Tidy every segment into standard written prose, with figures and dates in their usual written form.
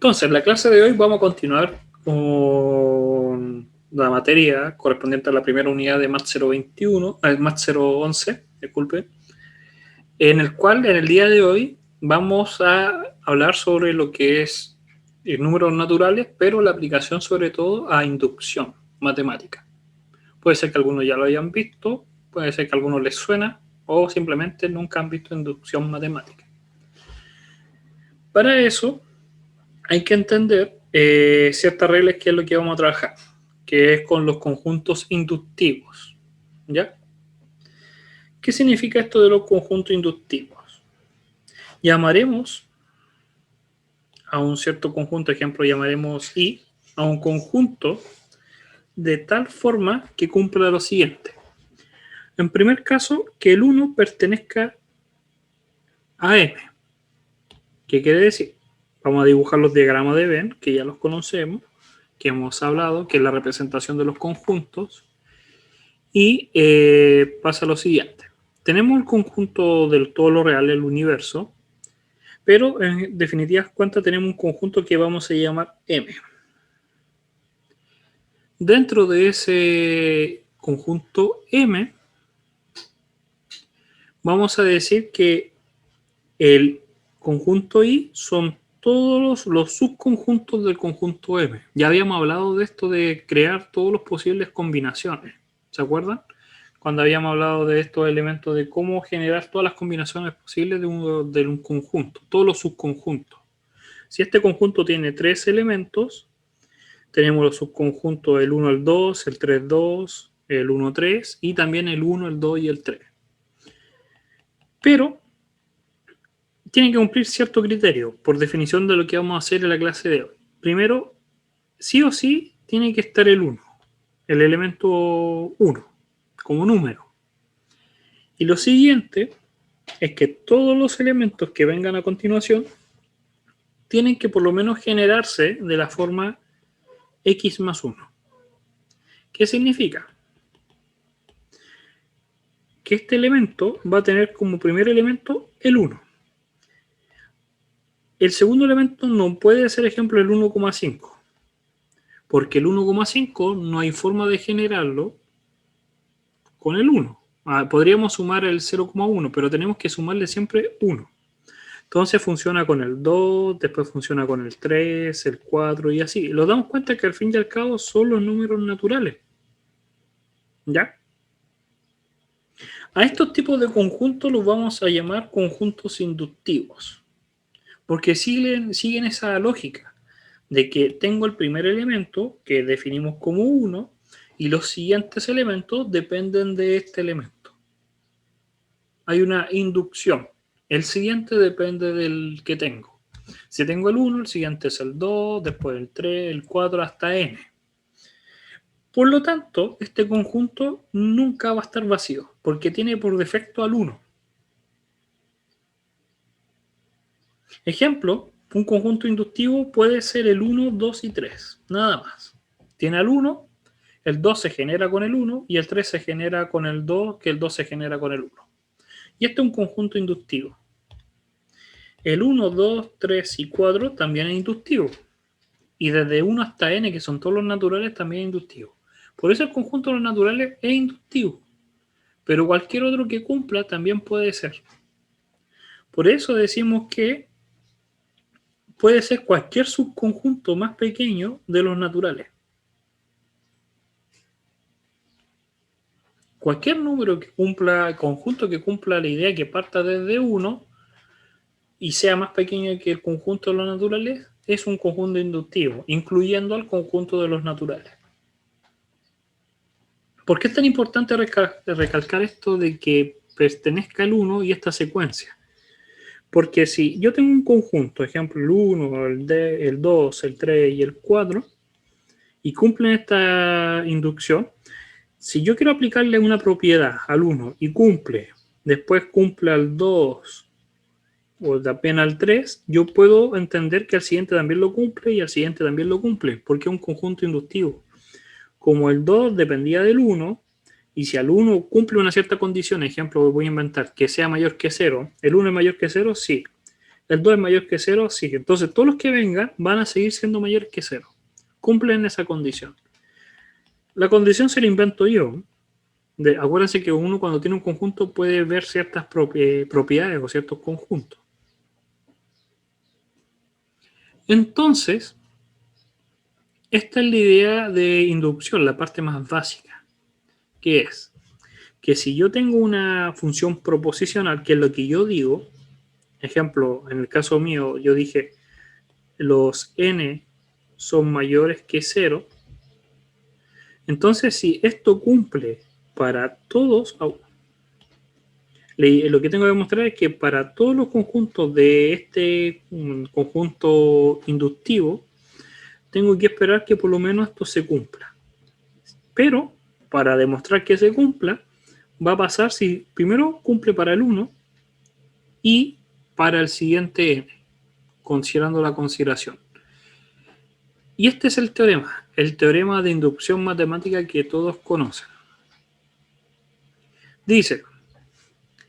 Entonces, en la clase de hoy vamos a continuar con la materia correspondiente a la primera unidad de MAT 021, MAT 011, disculpe, en el cual en el día de hoy vamos a hablar sobre lo que es números naturales, pero la aplicación sobre todo a inducción matemática. Puede ser que algunos ya lo hayan visto, puede ser que a algunos les suena, o simplemente nunca han visto inducción matemática. Para eso hay que entender ciertas reglas, que es lo que vamos a trabajar, que es con los conjuntos inductivos. ¿Ya? ¿Qué significa esto de los conjuntos inductivos? Llamaremos a un cierto conjunto, ejemplo, llamaremos I, a un conjunto de tal forma que cumpla lo siguiente. En primer caso, que el 1 pertenezca a M. ¿Qué quiere decir? Vamos a dibujar los diagramas de Venn, que ya los conocemos, que hemos hablado, que es la representación de los conjuntos. Y pasa lo siguiente. Tenemos el conjunto del todo lo real, el universo, pero en definitivas cuentas tenemos un conjunto que vamos a llamar M. Dentro de ese conjunto M, vamos a decir que el conjunto I son todos los subconjuntos del conjunto M. Ya habíamos hablado de esto de crear todas las posibles combinaciones. ¿Se acuerdan? Cuando habíamos hablado de estos elementos, de cómo generar todas las combinaciones posibles de un conjunto, todos los subconjuntos. Si este conjunto tiene 3 elementos, tenemos los subconjuntos el 1 al 2, el 3, 2, el 1, 3 y también el 1, el 2 y el 3. Pero tiene que cumplir cierto criterio, por definición de lo que vamos a hacer en la clase de hoy. Primero, sí o sí, tiene que estar el 1, el elemento 1, como número. Y lo siguiente es que todos los elementos que vengan a continuación tienen que por lo menos generarse de la forma x más 1. ¿Qué significa? Que este elemento va a tener como primer elemento el 1. El segundo elemento no puede ser, ejemplo, el 1,5, porque el 1,5 no hay forma de generarlo con el 1. Podríamos sumar el 0,1, pero tenemos que sumarle siempre 1. Entonces funciona con el 2, después funciona con el 3, el 4 y así. Nos damos cuenta que al fin y al cabo son los números naturales. ¿Ya? A estos tipos de conjuntos los vamos a llamar conjuntos inductivos, porque siguen esa lógica de que tengo el primer elemento que definimos como 1 y los siguientes elementos dependen de este elemento. Hay una inducción. El siguiente depende del que tengo. Si tengo el 1, el siguiente es el 2, después el 3, el 4, hasta n. Por lo tanto, este conjunto nunca va a estar vacío, porque tiene por defecto al 1. Ejemplo, un conjunto inductivo puede ser el 1, 2 y 3, nada más. Tiene al 1, el 2 se genera con el 1 y el 3 se genera con el 2, que el 2 se genera con el 1. Y este es un conjunto inductivo. El 1, 2, 3 y 4 también es inductivo. Y desde 1 hasta n, que son todos los naturales, también es inductivo. Por eso el conjunto de los naturales es inductivo. Pero cualquier otro que cumpla también puede ser. Por eso decimos que puede ser cualquier subconjunto más pequeño de los naturales. Cualquier número que cumpla, conjunto que cumpla la idea que parta desde 1 y sea más pequeño que el conjunto de los naturales, es un conjunto inductivo, incluyendo al conjunto de los naturales. ¿Por qué es tan importante recalcar esto de que pertenezca el 1 y esta secuencia? Porque si yo tengo un conjunto, ejemplo, el 1, el 2, el 3 y el 4, y cumplen esta inducción, si yo quiero aplicarle una propiedad al 1 y cumple, después cumple al 2 o también al 3, yo puedo entender que al siguiente también lo cumple y al siguiente también lo cumple, porque es un conjunto inductivo. Como el 2 dependía del 1, y si al 1 cumple una cierta condición, ejemplo, voy a inventar, que sea mayor que 0, ¿el 1 es mayor que 0? Sí. El 2 es mayor que 0, sí. Entonces todos los que vengan van a seguir siendo mayores que 0. Cumplen esa condición. La condición se la invento yo. Acuérdense que uno cuando tiene un conjunto puede ver ciertas propiedades o ciertos conjuntos. Entonces, esta es la idea de inducción, la parte más básica, que es que si yo tengo una función proposicional, que es lo que yo digo, ejemplo, en el caso mío, yo dije los n son mayores que 0, entonces si esto cumple para todos, lo que tengo que demostrar es que para todos los conjuntos de este conjunto inductivo, tengo que esperar que por lo menos esto se cumpla. Pero para demostrar que se cumpla, va a pasar si primero cumple para el 1 y para el siguiente n, considerando la consideración. Y este es el teorema de inducción matemática que todos conocen. Dice,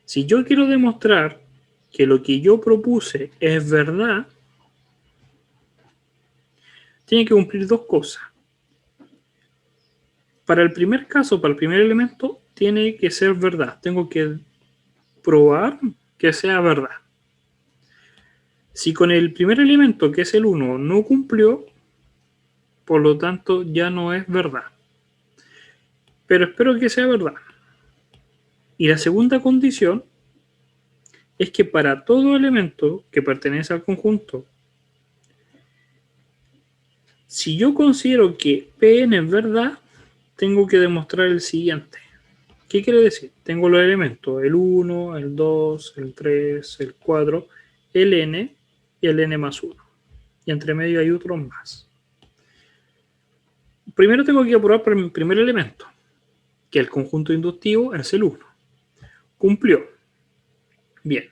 si yo quiero demostrar que lo que yo propuse es verdad, tiene que cumplir dos cosas. Para el primer caso, para el primer elemento, tiene que ser verdad. Tengo que probar que sea verdad. Si con el primer elemento, que es el 1, no cumplió, por lo tanto ya no es verdad. Pero espero que sea verdad. Y la segunda condición es que para todo elemento que pertenece al conjunto, si yo considero que Pn es verdad, tengo que demostrar el siguiente. ¿Qué quiere decir? Tengo los elementos, el 1, el 2, el 3, el 4, el n y el n más 1. Y entre medio hay otros más. Primero tengo que probar por mi primer elemento, que el conjunto inductivo es el 1. Cumplió. Bien.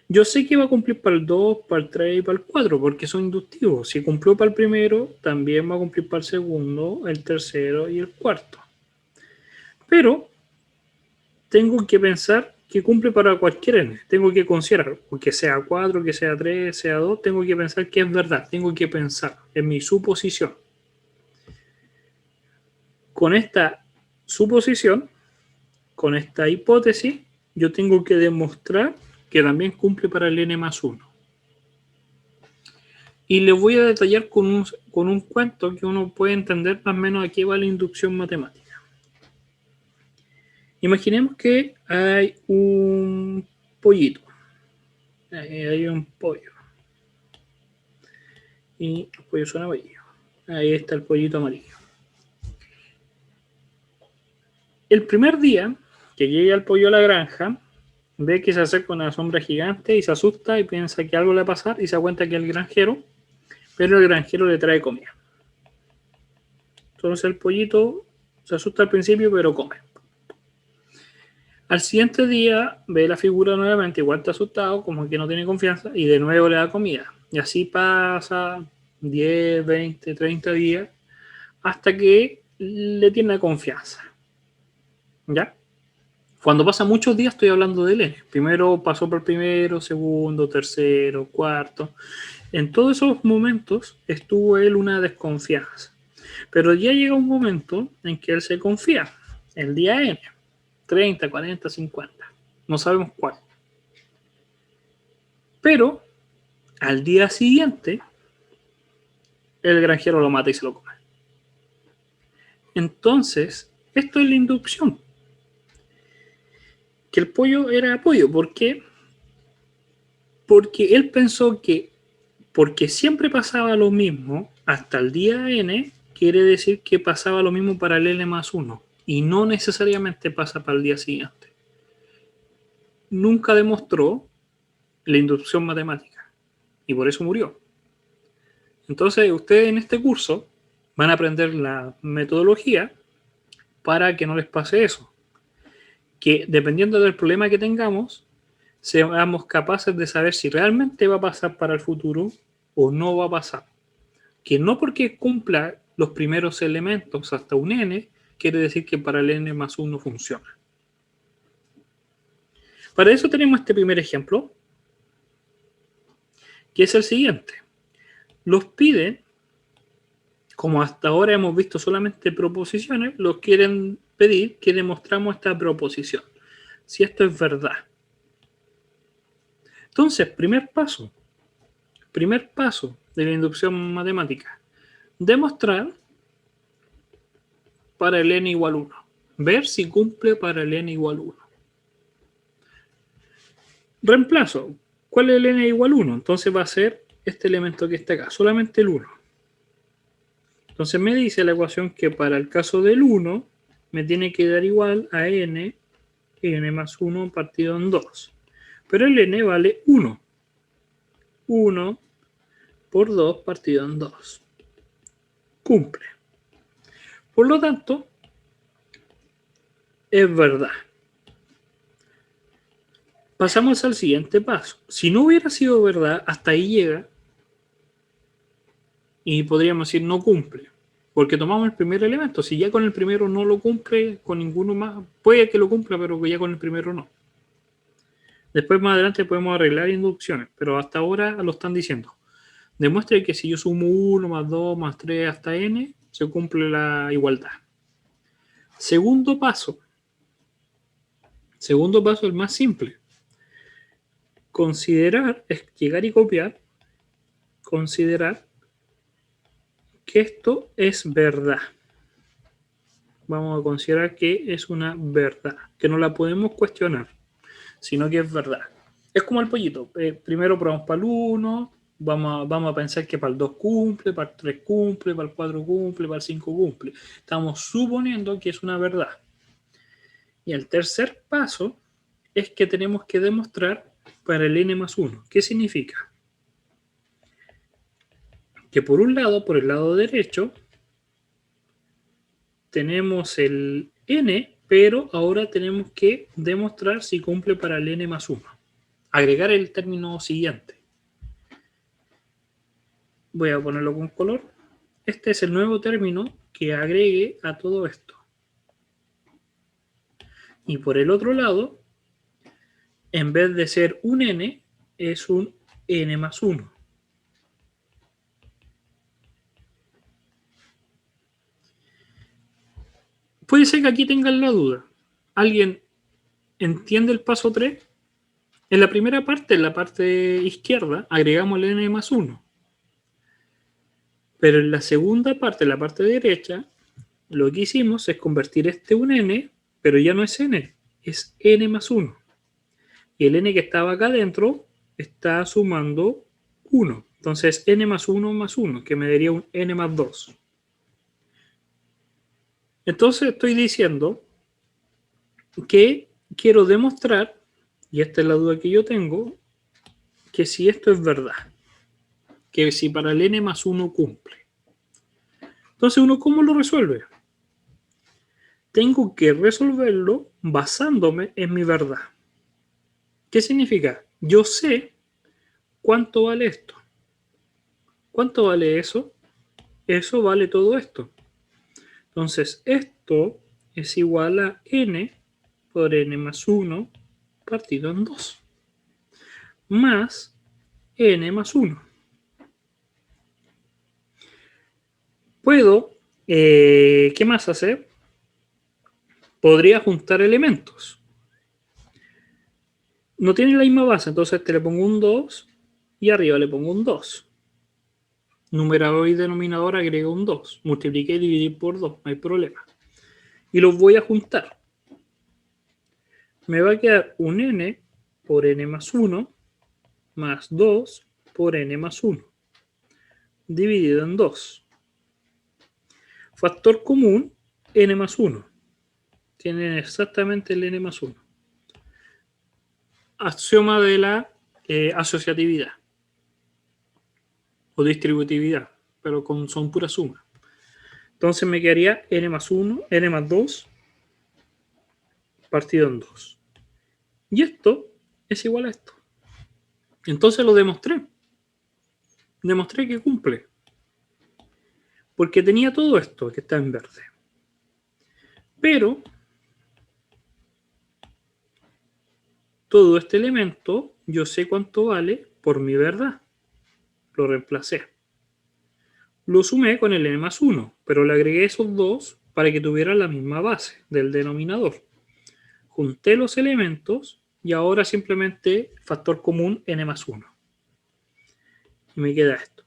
Yo sé que va a cumplir para el 2, para el 3 y para el 4, porque son inductivos. Si cumplió para el primero, también va a cumplir para el segundo, el tercero y el cuarto. Pero tengo que pensar que cumple para cualquier n. Tengo que considerar, que sea 4, que sea 3, sea 2, tengo que pensar que es verdad. Tengo que pensar en mi suposición. Con esta suposición, con esta hipótesis, yo tengo que demostrar que también cumple para el n más 1. Y les voy a detallar con un cuento que uno puede entender más o menos a qué va la inducción matemática. Imaginemos que hay un pollito. Hay un pollo. Y los pollos son amarillos. Ahí está el pollito amarillo. El primer día que llega el pollo a la granja, ve que se acerca una sombra gigante y se asusta y piensa que algo le va a pasar y se da cuenta que es el granjero, pero el granjero le trae comida. Entonces el pollito se asusta al principio, pero come. Al siguiente día ve la figura nuevamente, igual está asustado, como que no tiene confianza, y de nuevo le da comida. Y así pasa 10, 20, 30 días, hasta que le tiene confianza. ¿Ya? Cuando pasa muchos días estoy hablando del n. Primero pasó por primero, segundo, tercero, cuarto. En todos esos momentos estuvo él una desconfianza. Pero ya llega un momento en que él se confía. El día n. 30, 40, 50. No sabemos cuál. Pero al día siguiente, el granjero lo mata y se lo come. Entonces, esto es la inducción. Que el pollo era pollo. ¿Por qué? Porque él pensó que porque siempre pasaba lo mismo hasta el día n, quiere decir que pasaba lo mismo para el n más 1. Y no necesariamente pasa para el día siguiente. Nunca demostró la inducción matemática y por eso murió. Entonces ustedes en este curso van a aprender la metodología para que no les pase eso, que dependiendo del problema que tengamos seamos capaces de saber si realmente va a pasar para el futuro o no va a pasar, que no porque cumpla los primeros elementos hasta un n quiere decir que para el n más 1 funciona. Para eso tenemos este primer ejemplo, que es el siguiente. Los piden, como hasta ahora hemos visto solamente proposiciones, los quieren pedir que demostramos esta proposición, si esto es verdad. Entonces, primer paso de la inducción matemática, demostrar para el n igual 1, ver si cumple para el n igual 1. Reemplazo, ¿cuál es el n igual 1? Entonces va a ser este elemento que está acá, solamente el 1. Entonces me dice la ecuación que para el caso del 1 me tiene que dar igual a n más 1 partido en 2. Pero el n vale 1. 1 por 2 partido en 2. Cumple. Por lo tanto, es verdad. Pasamos al siguiente paso. Si no hubiera sido verdad, hasta ahí llega y podríamos decir no cumple. Porque tomamos el primer elemento. Si ya con el primero no lo cumple, con ninguno más, puede que lo cumpla, pero que ya con el primero no. Después más adelante podemos arreglar inducciones, pero hasta ahora lo están diciendo. Demuestre que si yo sumo 1 más 2 más 3 hasta n, se cumple la igualdad. Segundo paso. Segundo paso, el más simple. Considerar, es llegar y copiar, considerar que esto es verdad. Vamos a considerar que es una verdad, que no la podemos cuestionar, sino que es verdad. Es como el pollito. Primero probamos para el 1, vamos a pensar que para el 2 cumple, para el 3 cumple, para el 4 cumple, para el 5 cumple. Estamos suponiendo que es una verdad. Y el tercer paso es que tenemos que demostrar para el n más 1. ¿Qué significa? Que por un lado, por el lado derecho, tenemos el n, pero ahora tenemos que demostrar si cumple para el n más 1. Agregar el término siguiente. Voy a ponerlo con color. Este es el nuevo término que agregue a todo esto. Y por el otro lado, en vez de ser un n, es un n más 1. Puede ser que aquí tengan la duda. ¿Alguien entiende el paso 3? En la primera parte, en la parte izquierda, agregamos el n más 1. Pero en la segunda parte, en la parte derecha, lo que hicimos es convertir este un n, pero ya no es n, es n más 1. Y el n que estaba acá adentro está sumando 1. Entonces, n más 1, que me daría un n más 2. Entonces, estoy diciendo que quiero demostrar, y esta es la duda que yo tengo, que si esto es verdad, que si para el n más 1 cumple. Entonces, ¿uno cómo lo resuelve? Tengo que resolverlo basándome en mi verdad. ¿Qué significa? Yo sé cuánto vale esto. ¿Cuánto vale eso? Eso vale todo esto. Entonces, esto es igual a n por n más 1 partido en 2. Más n más 1. Puedo, ¿qué más hacer? Podría juntar elementos. No tiene la misma base, entonces le pongo un 2 y arriba le pongo un 2. Numerador y denominador agrego un 2. Multipliqué y dividí por 2, no hay problema. Y los voy a juntar. Me va a quedar un n por n más 1 más 2 por n más 1 dividido en 2. Factor común, n más 1. Tienen exactamente el n más 1. Axioma de la asociatividad o distributividad, pero son pura suma. Entonces me quedaría n más 1, n más 2 partido en 2. Y esto es igual a esto. Entonces lo demostré. Demostré que cumple. Porque tenía todo esto que está en verde. Pero todo este elemento yo sé cuánto vale por mi verdad. lo reemplacé. Lo sumé con el n más 1, pero le agregué esos dos para que tuvieran la misma base del denominador. Junté los elementos y ahora simplemente factor común n más 1. Y me queda esto.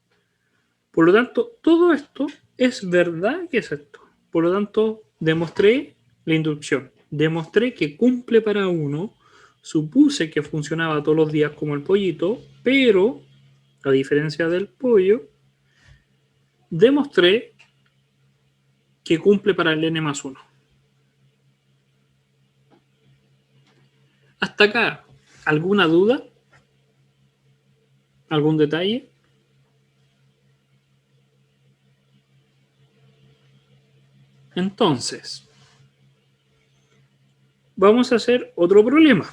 Por lo tanto, todo esto es verdad que es esto. Por lo tanto, demostré la inducción. Demostré que cumple para 1. Supuse que funcionaba todos los días como el pollito, pero, a diferencia del pollo, demostré que cumple para el n más 1. Hasta acá, ¿alguna duda? ¿Algún detalle? Entonces, vamos a hacer otro problema.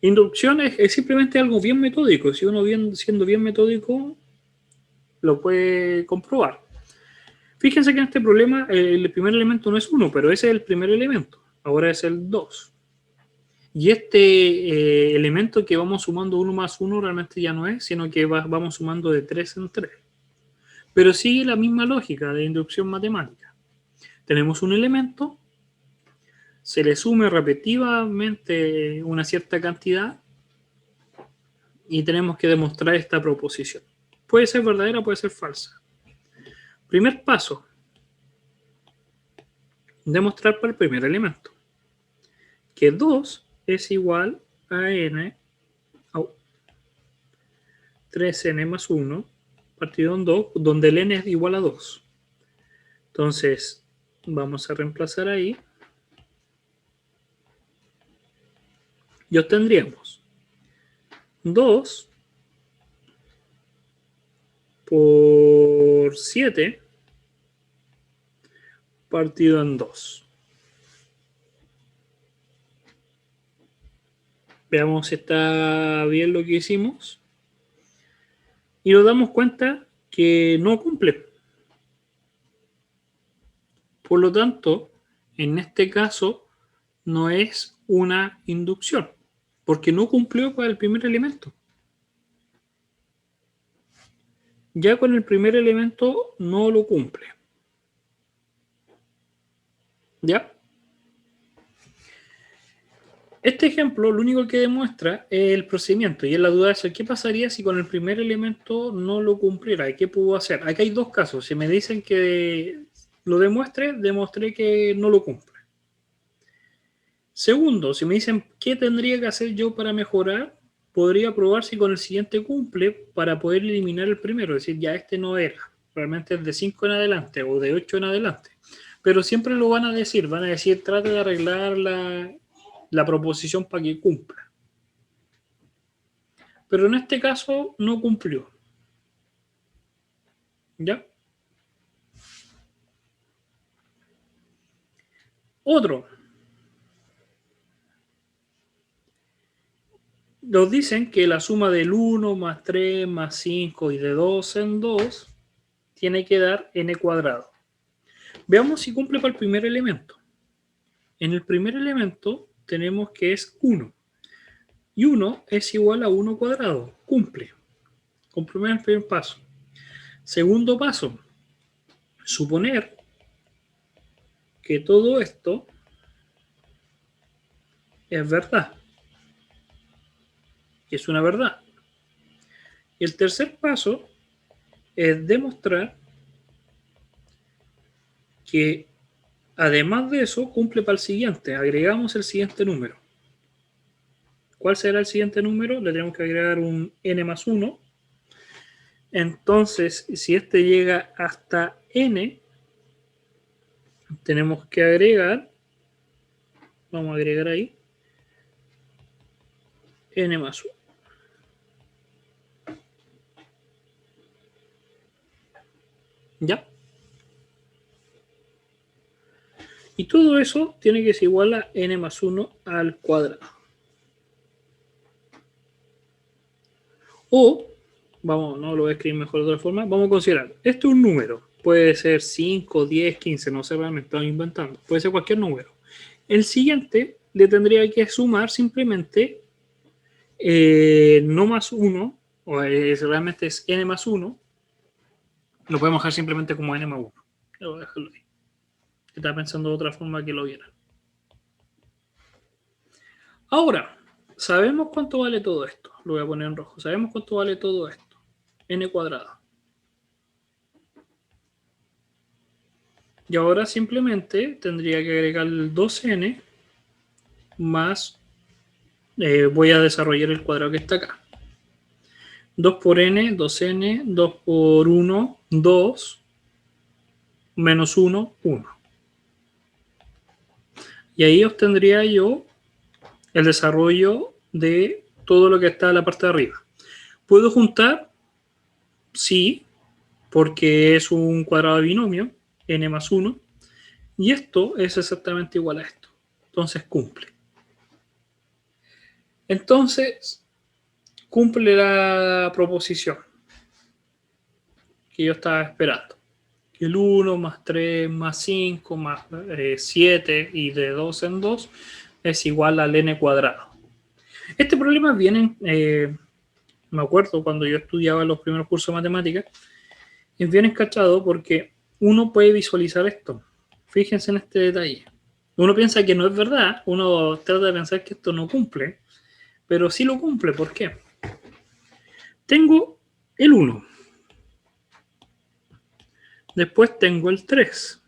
Inducción es simplemente algo bien metódico. Si uno siendo bien metódico, lo puede comprobar. Fíjense que en este problema el primer elemento no es 1, pero ese es el primer elemento. Ahora es el 2. Y este elemento que vamos sumando 1 más 1 realmente ya no es, sino que vamos sumando de 3 en 3. Pero sigue la misma lógica de inducción matemática. Tenemos un elemento, se le sume repetitivamente una cierta cantidad y tenemos que demostrar esta proposición. Puede ser verdadera, puede ser falsa. Primer paso, demostrar para el primer elemento que 2 es igual a n, 3n más 1 partido en 2, donde el n es igual a 2. Entonces, vamos a reemplazar ahí. Y obtendríamos 2 por 7 partido en 2. Veamos si está bien lo que hicimos. Y nos damos cuenta que no cumple. Por lo tanto, en este caso, no es una inducción, porque no cumplió con el primer elemento. Ya con el primer elemento no lo cumple. ¿Ya? Este ejemplo lo único que demuestra es el procedimiento y es la duda de ¿qué pasaría si con el primer elemento no lo cumpliera? ¿Qué puedo hacer? Aquí hay dos casos. Si me dicen que lo demostré que no lo cumple. Segundo, si me dicen qué tendría que hacer yo para mejorar, podría probar si con el siguiente cumple para poder eliminar el primero. Es decir, ya este no era. Realmente es de 5 en adelante o de 8 en adelante. Pero siempre lo van a decir trate de arreglar la proposición para que cumpla. Pero en este caso no cumplió. ¿Ya? Otro. Nos dicen que la suma del 1 más 3 más 5 y de 2 en 2 tiene que dar n cuadrado. Veamos si cumple para el primer elemento. En el primer elemento tenemos que es 1. Y 1 es igual a 1 cuadrado. Cumple. Cumple el primer paso. Segundo paso. Suponer que todo esto es verdad. Es una verdad. Y el tercer paso es demostrar que además de eso cumple para el siguiente. Agregamos el siguiente número. ¿Cuál será el siguiente número? Le tenemos que agregar un n más 1. Entonces, si este llega hasta n, tenemos que agregar, vamos a agregar ahí, n más 1. ¿Ya? Y todo eso tiene que ser igual a n más 1 al cuadrado. O, vamos, no lo voy a escribir mejor de otra forma, vamos a considerar, este es un número, puede ser 5, 10, 15, no sé realmente, estamos inventando, puede ser cualquier número. El siguiente le tendría que sumar simplemente no más 1, o realmente es n más 1, lo podemos dejar simplemente como n más 1. Lo voy a dejarlo ahí. Estaba pensando de otra forma que lo vieran. Ahora, sabemos cuánto vale todo esto. Lo voy a poner en rojo. Sabemos cuánto vale todo esto. N cuadrado. Y ahora simplemente tendría que agregar el 2n más, voy a desarrollar el cuadrado que está acá. 2 por n, 2n, 2 por 1, 2, menos 1, 1. Y ahí obtendría yo el desarrollo de todo lo que está en la parte de arriba. ¿Puedo juntar? Sí, porque es un cuadrado de binomio, n más 1, y esto es exactamente igual a esto. Entonces cumple. Entonces, cumple la proposición que yo estaba esperando. Que el 1 más 3 más 5 más 7 y de 2 en 2 es igual al n cuadrado. Este problema viene, me acuerdo cuando yo estudiaba los primeros cursos de matemáticas, es bien encachado porque uno puede visualizar esto. Fíjense en este detalle. Uno piensa que no es verdad, uno trata de pensar que esto no cumple, pero sí lo cumple. ¿Por qué? Tengo el 1. Después tengo el 3.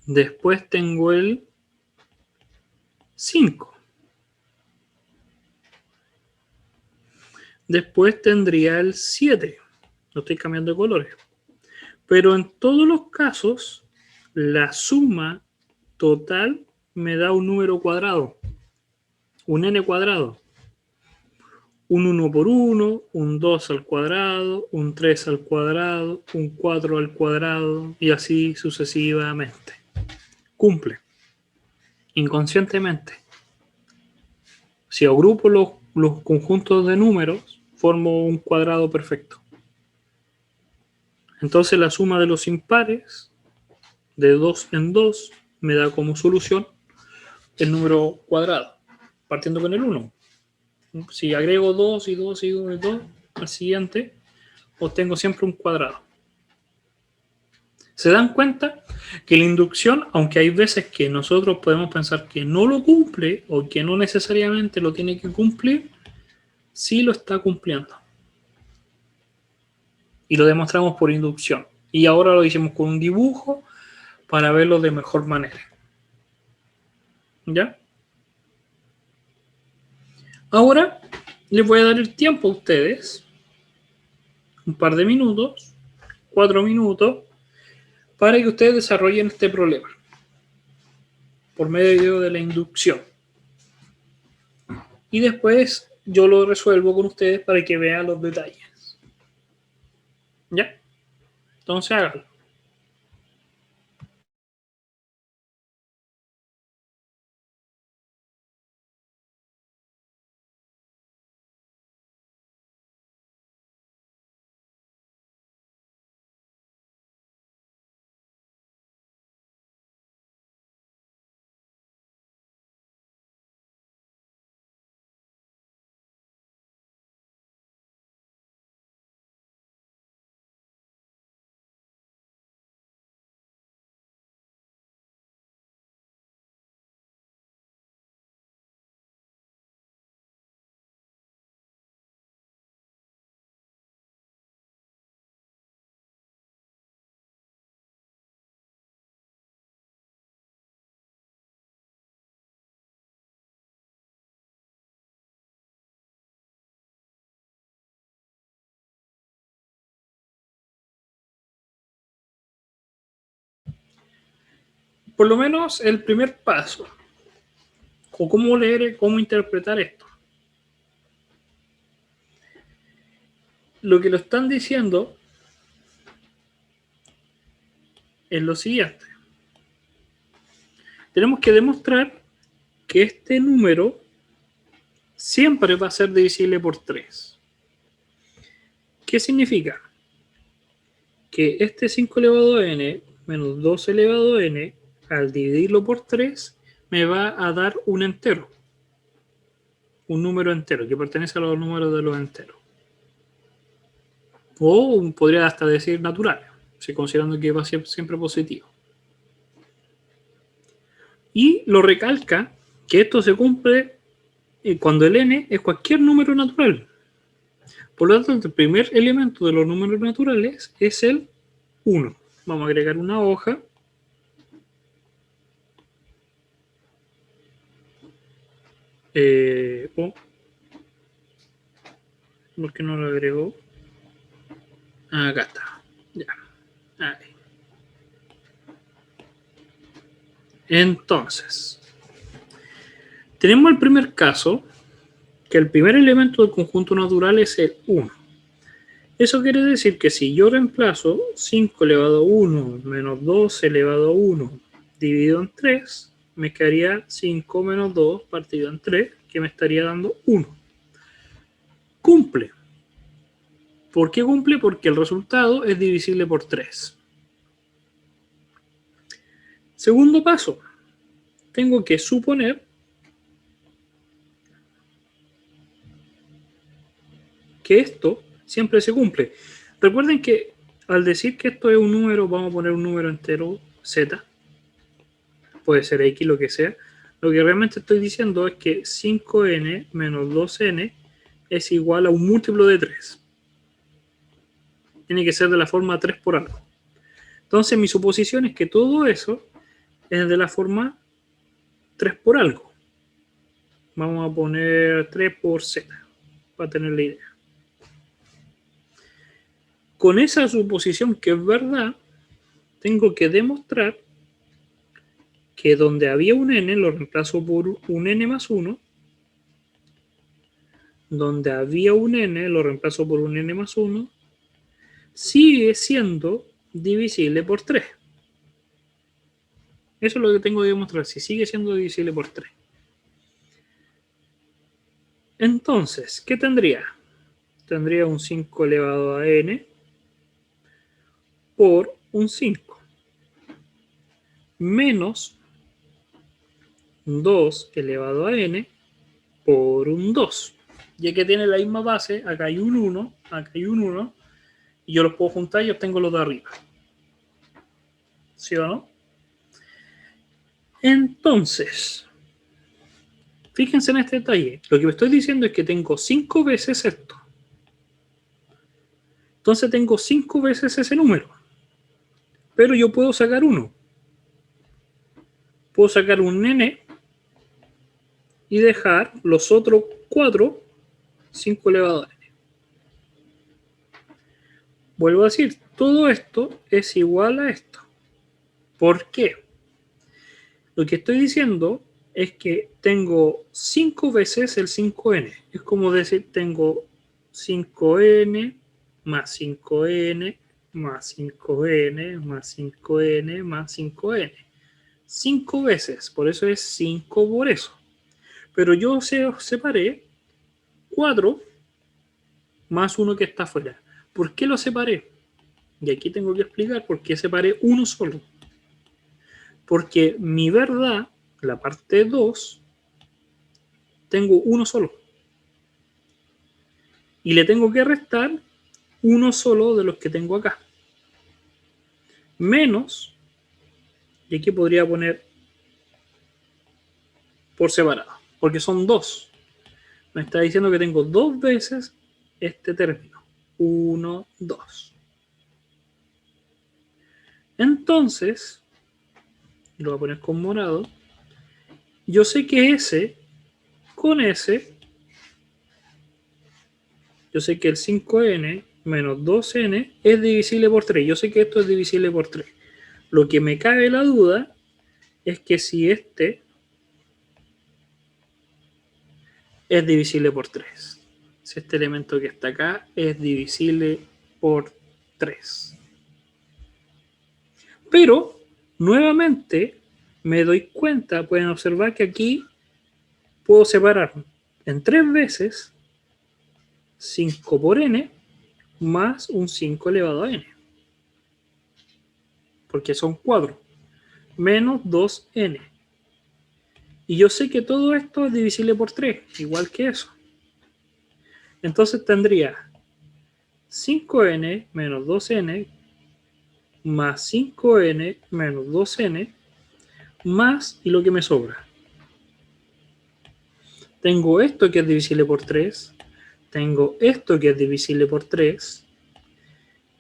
Después tengo el 5. Después tendría el 7. Lo estoy cambiando de colores. Pero en todos los casos, la suma total me da un número cuadrado. Un n cuadrado. Un 1 por 1, un 2 al cuadrado, un 3 al cuadrado, un 4 al cuadrado y así sucesivamente. Cumple. Inconscientemente. Si agrupo los conjuntos de números, formo un cuadrado perfecto. Entonces la suma de los impares, de 2 en 2, me da como solución el número cuadrado, partiendo con el 1. Si agrego 2 y 2 y 2 y 2 al siguiente, obtengo siempre un cuadrado. ¿Se dan cuenta que la inducción, aunque hay veces que nosotros podemos pensar que no lo cumple o que no necesariamente lo tiene que cumplir, sí lo está cumpliendo? Y lo demostramos por inducción. Y ahora lo hicimos con un dibujo para verlo de mejor manera. ¿Ya? Ahora les voy a dar el tiempo a ustedes, un par de minutos, 4 minutos, para que ustedes desarrollen este problema por medio de la inducción. Y después yo lo resuelvo con ustedes para que vean los detalles. ¿Ya? Entonces háganlo. Por lo menos el primer paso, o cómo leer, cómo interpretar esto. Lo que lo están diciendo es lo siguiente. Tenemos que demostrar que este número siempre va a ser divisible por 3. ¿Qué significa? Que este 5 elevado a n menos 2 elevado a n, al dividirlo por 3, me va a dar un entero. un número entero, que pertenece a los números de los enteros. O podría hasta decir natural, si considerando que va a ser siempre positivo. Y lo recalca que esto se cumple cuando el n es cualquier número natural. Por lo tanto, el primer elemento de los números naturales es el 1. Vamos a agregar una hoja. ¿Por qué no lo agregó? Acá está. Ya. Ahí. Entonces, tenemos el primer caso, que el primer elemento del conjunto natural es el 1. Eso quiere decir que si yo reemplazo 5 elevado a 1 menos 2 elevado a 1 dividido en 3, me quedaría 5 menos 2 partido en 3, que me estaría dando 1. Cumple. ¿Por qué cumple? Porque el resultado es divisible por 3. Segundo paso. Tengo que suponer que esto siempre se cumple. Recuerden que al decir que esto es un número, vamos a poner un número entero z, puede ser x, lo que sea. Lo que realmente estoy diciendo es que 5n menos 2n es igual a un múltiplo de 3. Tiene que ser de la forma 3 por algo. Entonces mi suposición es que todo eso es de la forma 3 por algo. Vamos a poner 3 por z, para tener la idea. Con esa suposición que es verdad, tengo que demostrar que donde había un n lo reemplazo por un n más 1. Donde había un n lo reemplazo por un n más 1. Sigue siendo divisible por 3. Eso es lo que tengo que demostrar, si sigue siendo divisible por 3. Entonces, ¿qué tendría? Tendría un 5 elevado a n por un 5 menos 2 elevado a n por un 2. Ya que tiene la misma base, acá hay un 1, acá hay un 1, y yo los puedo juntar y obtengo los de arriba. ¿Sí o no? Entonces, fíjense en este detalle. Lo que me estoy diciendo es que tengo 5 veces esto. Entonces tengo 5 veces ese número. Pero yo puedo sacar uno. Puedo sacar un n y dejar los otros 4, 5 elevado a n. Vuelvo a decir, todo esto es igual a esto. ¿Por qué? Lo que estoy diciendo es que tengo 5 veces el 5n. Es como decir, tengo 5n más 5n más 5n más 5n más 5n. 5 veces, por eso es 5 por eso. Pero yo separé 4 más uno que está afuera. ¿Por qué lo separé? Y aquí tengo que explicar por qué separé uno solo. Porque mi verdad, la parte 2, tengo uno solo. Y le tengo que restar uno solo de los que tengo acá. Menos, y aquí podría poner por separado, porque son 2. Me está diciendo que tengo 2 veces este término. 1, 2. Entonces, lo voy a poner con morado. Yo sé que ese, con ese, yo sé que el 5n menos 2n es divisible por 3. Yo sé que esto es divisible por 3. Lo que me cabe la duda es que si este es divisible por 3. Si este elemento que está acá es divisible por 3. Pero, nuevamente, me doy cuenta, pueden observar que aquí puedo separar en 3 veces 5 por n más un 5 elevado a n. Porque son 4. Menos 2n. Y yo sé que todo esto es divisible por 3, igual que eso. Entonces tendría 5n menos 2n más 5n menos 2n más y lo que me sobra. Tengo esto que es divisible por 3, tengo esto que es divisible por 3,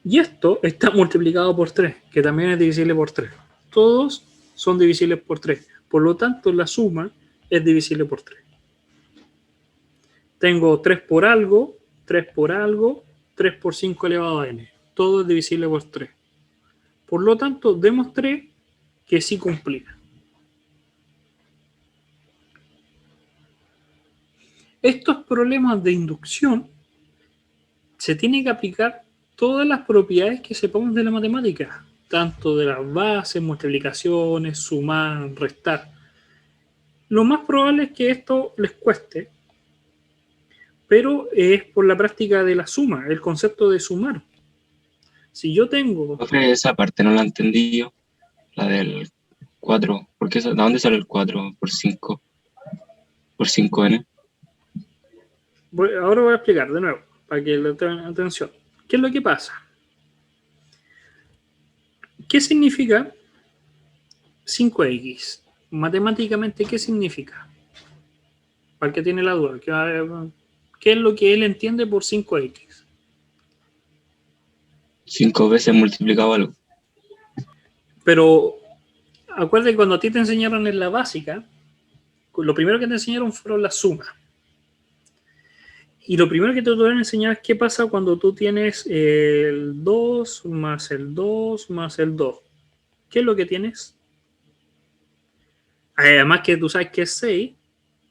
y esto está multiplicado por 3, que también es divisible por 3. Todos son divisibles por 3. Por lo tanto, la suma es divisible por 3. Tengo 3 por algo, 3 por algo, 3 por 5 elevado a n. Todo es divisible por 3. Por lo tanto, demostré que sí cumplía. Estos problemas de inducción se tienen que aplicar todas las propiedades que sepamos de la matemática, tanto de las bases, multiplicaciones, sumar, restar. Lo más probable es que esto les cueste, pero es por la práctica de la suma, el concepto de sumar. Si yo tengo... Esa parte no la entendí yo, la del 4. ¿De dónde sale el 4 por 5? Por 5n. Ahora voy a explicar de nuevo, para que le tengan atención. ¿Qué es lo que pasa? ¿Qué significa 5x? Matemáticamente, ¿qué significa? Para el que tiene la duda. ¿Qué es lo que él entiende por 5x? 5 veces multiplicado algo. Pero acuérdate que cuando a ti te enseñaron en la básica, lo primero que te enseñaron fueron las sumas. Y lo primero que te tuvieron que enseñar es qué pasa cuando tú tienes el 2 más el 2 más el 2. ¿Qué es lo que tienes? Además que tú sabes que es 6,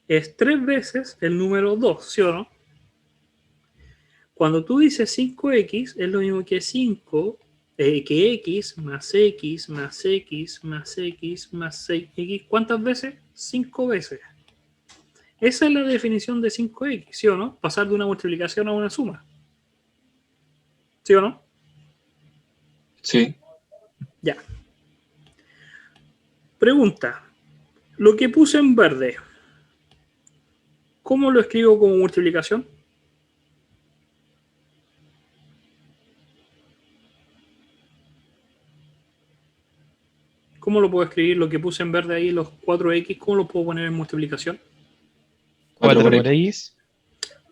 es 3 veces el número 2, ¿sí o no? Cuando tú dices 5x, es lo mismo que 5, que x más x más x más x más 6x. ¿Cuántas veces? 5 veces. Esa es la definición de 5x, ¿sí o no? Pasar de una multiplicación a una suma. ¿Sí o no? Sí. Ya. Pregunta. Lo que puse en verde, ¿cómo lo escribo como multiplicación? ¿Cómo lo puedo escribir? Lo que puse en verde ahí, los 4x, ¿cómo lo puedo poner en multiplicación? 4 por x.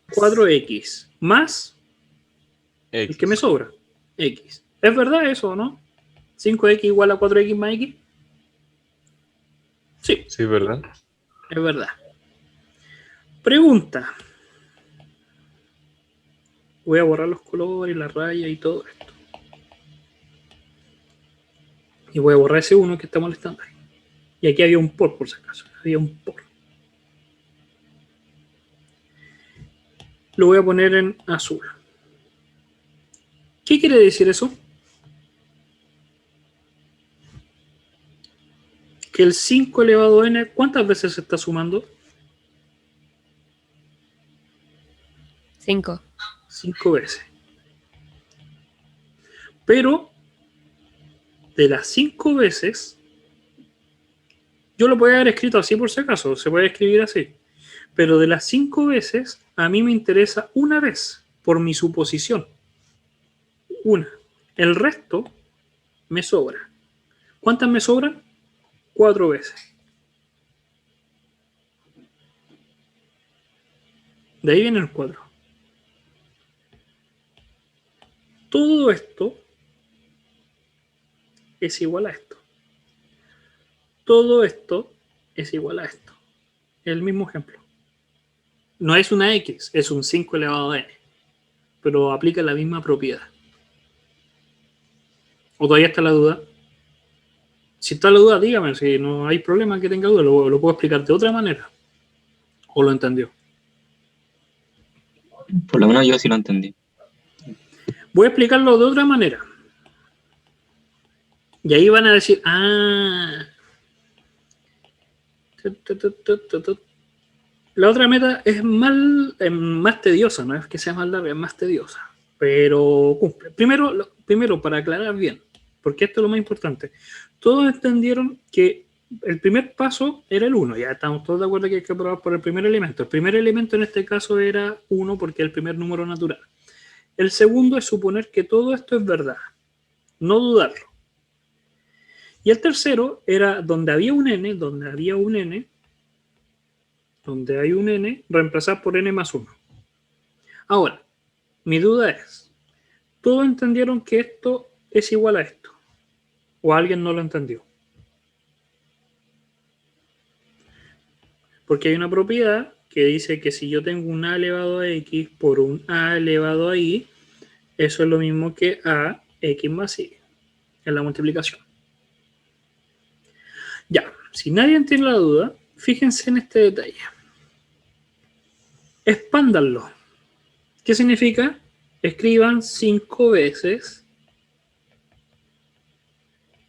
4x más X. el que me sobra, x. ¿Es verdad eso o no? 5x igual a 4x más x. Sí. Sí, ¿verdad? Es verdad. Pregunta. Voy a borrar los colores, la raya y todo esto. Y voy a borrar ese 1 que está molestando ahí. Y aquí había un por si acaso. Había un por. Lo voy a poner en azul. ¿Qué quiere decir eso? Que el 5 elevado a n, ¿cuántas veces se está sumando? 5. 5 veces. Pero de las 5 veces, yo lo podría haber escrito así por si acaso, se puede escribir así. Pero de las 5 veces, a mí me interesa una vez, por mi suposición. Una. El resto me sobra. ¿Cuántas me sobran? 4 veces. De ahí viene el 4. Todo esto es igual a esto. Todo esto es igual a esto. El mismo ejemplo. No es una x, es un 5 elevado a n. Pero aplica la misma propiedad. ¿O todavía está la duda? Si está la duda, dígame. Si no hay problema que tenga duda, lo puedo explicar de otra manera. ¿O lo entendió? Por lo menos yo sí lo entendí. Voy a explicarlo de otra manera. Y ahí van a decir, la otra meta es más tediosa, no es que sea más larga, es más tediosa, pero cumple. Primero, para aclarar bien, porque esto es lo más importante. Todos entendieron que el primer paso era el 1. Ya estamos todos de acuerdo que hay que probar por el primer elemento. El primer elemento en este caso era 1 porque es el primer número natural. El segundo es suponer que todo esto es verdad. No dudarlo. Y el tercero era donde había un n, reemplazar por n más 1. Ahora, mi duda es, ¿todos entendieron que esto es igual a esto? ¿O alguien no lo entendió? Porque hay una propiedad que dice que si yo tengo un a elevado a x por un a elevado a y, eso es lo mismo que a x más y en la multiplicación. Ya, si nadie tiene la duda, fíjense en este detalle. Expándanlo. ¿Qué significa? Escriban 5 veces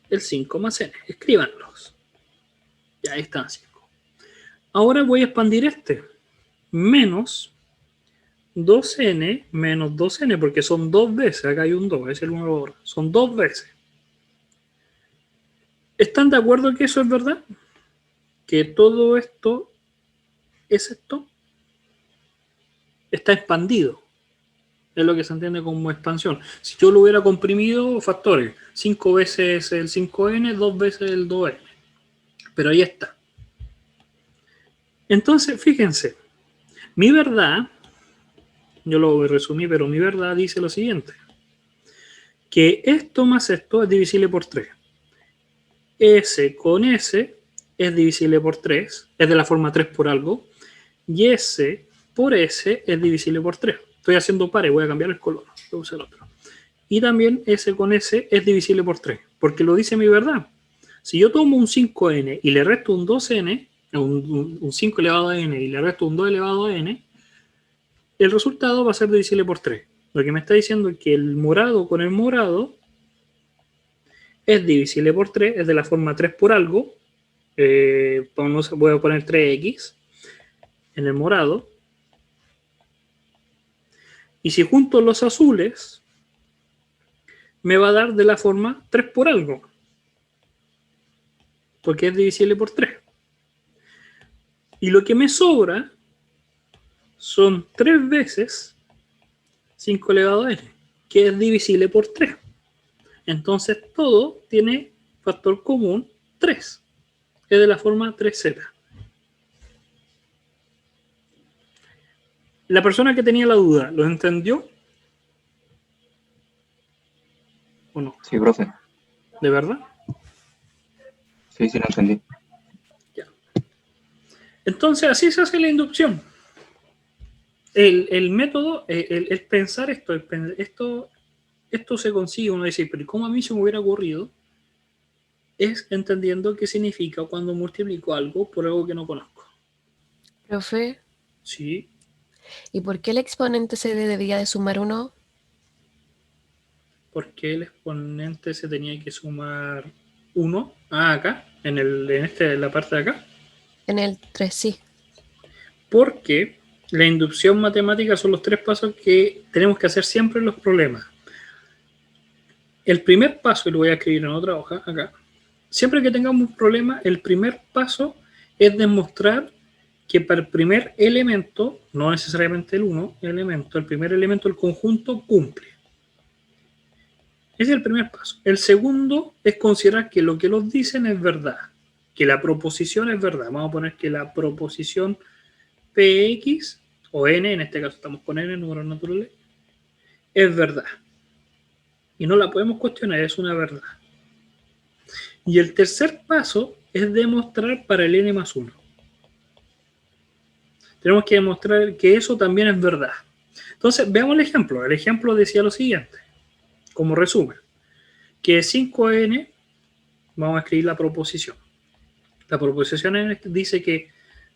el 5 más n. Escríbanlos. Ya ahí están 5. Ahora voy a expandir este. Menos 2n menos 2n, porque son 2 veces. Acá hay un 2, es el 1 ahora. Son 2 veces. ¿Están de acuerdo que eso es verdad? Que todo esto es esto. Está expandido. Es lo que se entiende como expansión. Si yo lo hubiera comprimido, factores. 5 veces el 5n, 2 veces el 2n. Pero ahí está. Entonces, fíjense. Mi verdad, yo lo resumí, pero mi verdad dice lo siguiente. Que esto más esto es divisible por 3. S con S es divisible por 3. Es de la forma 3 por algo. Y S por S es divisible por 3. Estoy haciendo pares, voy a cambiar el color. Voy a usar el otro. Y también S con S es divisible por 3. Porque lo dice mi verdad. Si yo tomo un 5n y le resto un 2n, un 5 elevado a n y le resto un 2 elevado a n, el resultado va a ser divisible por 3. Lo que me está diciendo es que el morado con el morado es divisible por 3, es de la forma 3 por algo. Voy a poner 3x en el morado. Y si junto los azules, me va a dar de la forma 3 por algo. Porque es divisible por 3. Y lo que me sobra son 3 veces 5 elevado a n, que es divisible por 3. Entonces todo tiene factor común 3. Es de la forma 3z. La persona que tenía la duda, ¿lo entendió? ¿O no? Sí, profe. ¿De verdad? Sí, lo entendí. Ya. Entonces así se hace la inducción. El método, el pensar esto se consigue, uno dice, pero ¿cómo a mí se me hubiera ocurrido? Es entendiendo qué significa cuando multiplico algo por algo que no conozco. Profe, Sí. ¿y por qué el exponente se debía de sumar 1? Porque el exponente se tenía que sumar 1. Acá, en la parte de acá. En el 3, sí. Porque la inducción matemática son los 3 pasos que tenemos que hacer siempre en los problemas. El primer paso, y lo voy a escribir en otra hoja, acá. Siempre que tengamos un problema, el primer paso es demostrar que para el primer elemento, no necesariamente el 1, el primer elemento del conjunto cumple. Ese es el primer paso. El segundo es considerar que lo que nos dicen es verdad, que la proposición es verdad. Vamos a poner que la proposición px, o n, en este caso estamos con n, números naturales, es verdad. Y no la podemos cuestionar, es una verdad. Y el tercer paso es demostrar para el n más 1. Tenemos que demostrar que eso también es verdad. Entonces, veamos el ejemplo. El ejemplo decía lo siguiente, como resumen, que 5n, vamos a escribir la proposición. La proposición n dice que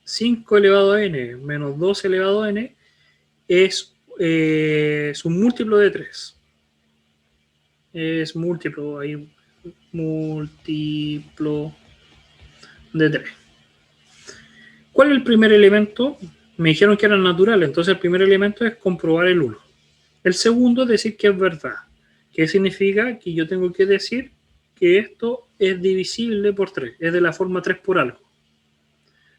5 elevado a n menos 2 elevado a n es un múltiplo de 3. Es múltiplo de 3. ¿Cuál es el primer elemento? Me dijeron que eran naturales, entonces el primer elemento es comprobar el 1. El segundo es decir que es verdad. ¿Qué significa? Que yo tengo que decir que esto es divisible por 3. Es de la forma 3 por algo.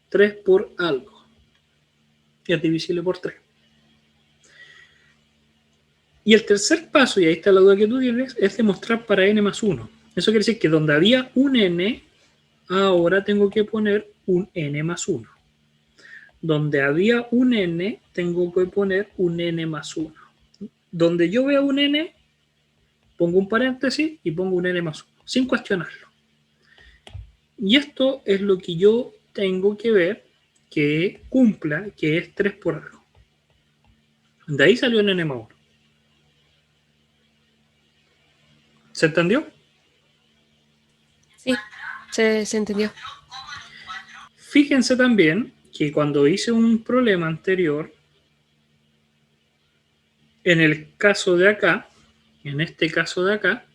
3 por algo. Es divisible por 3. Y el tercer paso, y ahí está la duda que tú tienes, es demostrar para n más 1. Eso quiere decir que donde había un n, ahora tengo que poner un n más 1. Donde había un n, tengo que poner un n más 1. Donde yo vea un n, pongo un paréntesis y pongo un n más 1, sin cuestionarlo. Y esto es lo que yo tengo que ver que cumpla, que es 3 por algo. De ahí salió el n más 1. ¿Se entendió? Sí, se entendió. Fíjense también que cuando hice un problema anterior, en el caso de acá, en este caso de acá,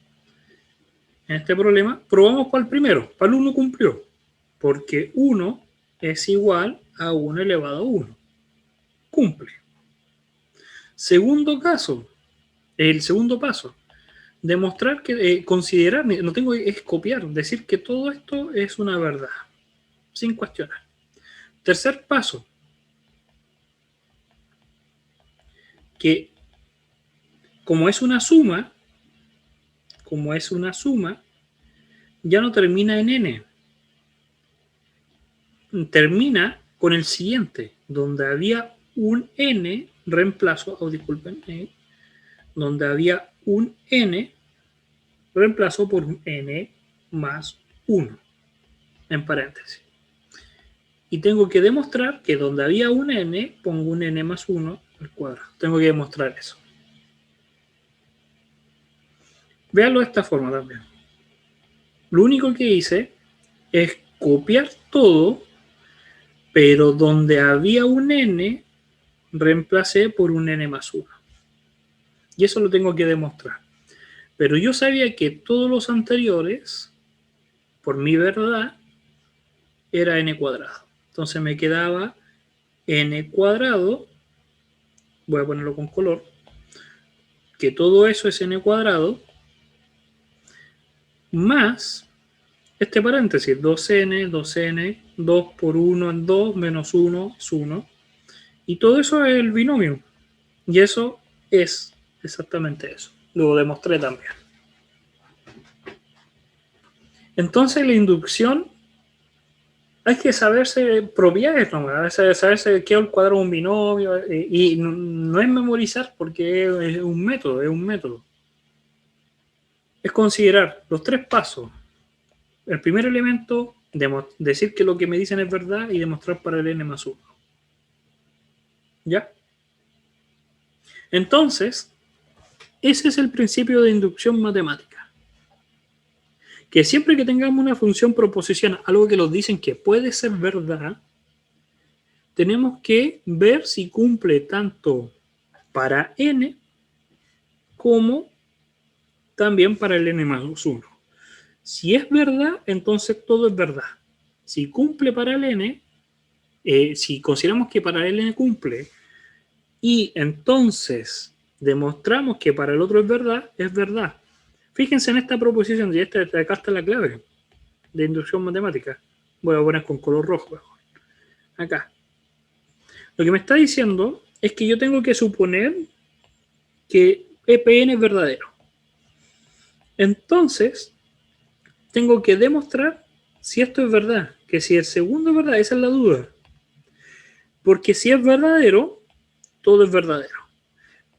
en este problema, probamos para el primero, para el 1 cumplió, porque 1 es igual a 1 elevado a 1. Cumple. Segundo caso, el segundo paso, demostrar que, considerar, no tengo que es copiar, decir que todo esto es una verdad, sin cuestionar. Tercer paso, que como es una suma, ya no termina en n. Termina con el siguiente, donde había un n, reemplazo, disculpen, donde había un n, reemplazo por un n más 1, en paréntesis. Y tengo que demostrar que donde había un n, pongo un n más 1 al cuadrado. Tengo que demostrar eso. Véanlo de esta forma también. Lo único que hice es copiar todo, pero donde había un n, reemplacé por un n más 1. Y eso lo tengo que demostrar. Pero yo sabía que todos los anteriores, por mi verdad, era n cuadrado. Entonces me quedaba n cuadrado, voy a ponerlo con color, que todo eso es n cuadrado, más este paréntesis, 2n, 2n, 2 por 1 en 2, menos 1 es 1. Y todo eso es el binomio. Y eso es exactamente eso. Lo demostré también. Entonces la inducción hay que saberse propiedades nomás, saberse qué es el cuadrado de un binomio, y no es memorizar porque es un método, Es considerar los 3 pasos. El primer elemento, decir que lo que me dicen es verdad y demostrar para el n más 1. ¿Ya? Entonces, ese es el principio de inducción matemática. Que siempre que tengamos una función proposicional, algo que nos dicen que puede ser verdad, tenemos que ver si cumple tanto para n como también para el n más 1. Si es verdad, entonces todo es verdad. Si cumple para el n, si consideramos que para el n cumple y entonces demostramos que para el otro es verdad. Fíjense en esta proposición, y acá está la clave de inducción matemática. Voy a poner con color rojo mejor. Acá. Lo que me está diciendo es que yo tengo que suponer que Pn es verdadero. Entonces, tengo que demostrar si esto es verdad, que si el segundo es verdad, esa es la duda. Porque si es verdadero, todo es verdadero.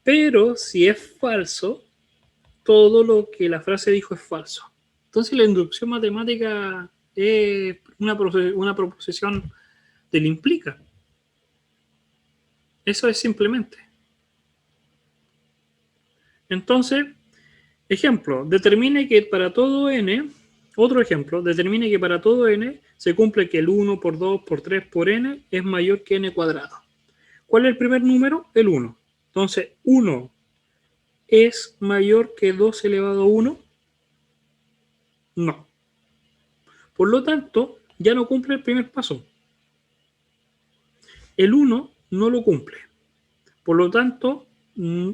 Pero si es falso, todo lo que la frase dijo es falso. Entonces la inducción matemática es una proposición del implica. Eso es simplemente. Entonces, ejemplo, determine que para todo n, otro ejemplo, determine que para todo n se cumple que el 1 por 2 por 3 por n es mayor que n cuadrado. ¿Cuál es el primer número? El 1. Entonces, 1 es mayor que 2 elevado a 1. No. Por lo tanto, ya no cumple el primer paso. El 1 no lo cumple. Por lo tanto,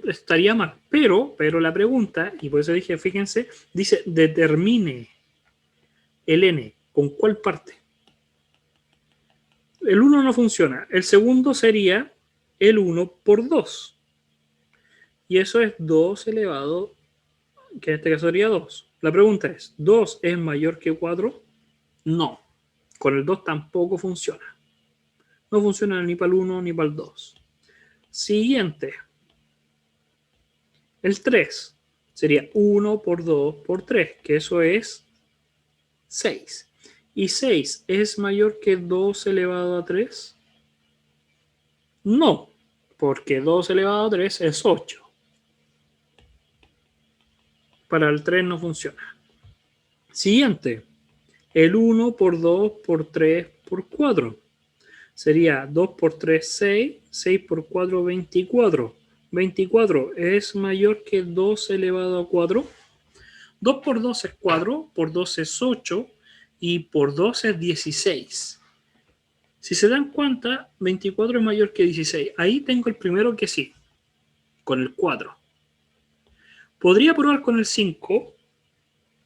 estaría mal. Pero la pregunta, y por eso dije, fíjense, dice determine. el n, ¿con cuál parte? El 1 no funciona. El segundo sería el 1 por 2. Y eso es 2 elevado, que en este caso sería 2. La pregunta es, ¿2 es mayor que 4? No. Con el 2 tampoco funciona. No funciona ni para el 1 ni para el 2. Siguiente. El 3 sería 1 por 2 por 3, que eso es 6. ¿Y 6 es mayor que 2 elevado a 3? No, porque 2 elevado a 3 es 8. Para el 3 no funciona. Siguiente. El 1 por 2 por 3 por 4. Sería 2 por 3, 6. 6 por 4, 24. 24 es mayor que 2 elevado a 4. 2 por 2 es 4, por 2 es 8 y por 2 es 16. Si se dan cuenta, 24 es mayor que 16. Ahí tengo el primero que sí, con el 4. Podría probar con el 5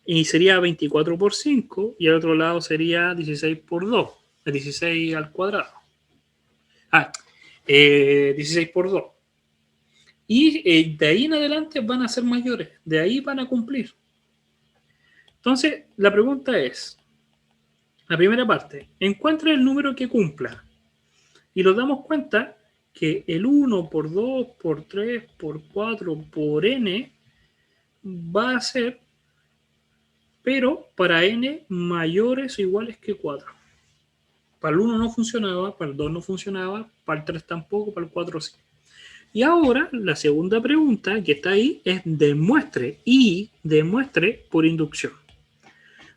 y sería 24 por 5 y al otro lado sería 16 por 2, 16 al cuadrado. 16 por 2. Y de ahí en adelante van a ser mayores, de ahí van a cumplir. Entonces, la pregunta es, la primera parte, encuentra el número que cumpla. Y nos damos cuenta que el 1 por 2, por 3, por 4, por n va a ser, pero para n mayores o iguales que 4. Para el 1 no funcionaba, para el 2 no funcionaba, para el 3 tampoco, para el 4 sí. Y ahora la segunda pregunta que está ahí es demuestre por inducción.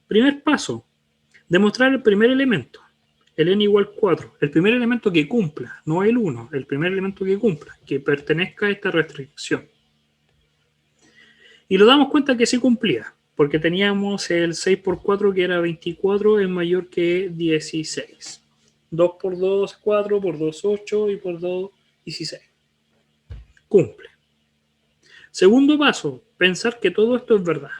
Primer paso, demostrar el primer elemento, el n igual 4, el primer elemento que cumpla, no el 1, el primer elemento que cumpla, que pertenezca a esta restricción. Y lo damos cuenta que sí cumplía, porque teníamos el 6 por 4 que era 24, es mayor que 16. 2 por 2, 4, por 2, 8 y por 2, 16. Cumple. Segundo paso, pensar que todo esto es verdad.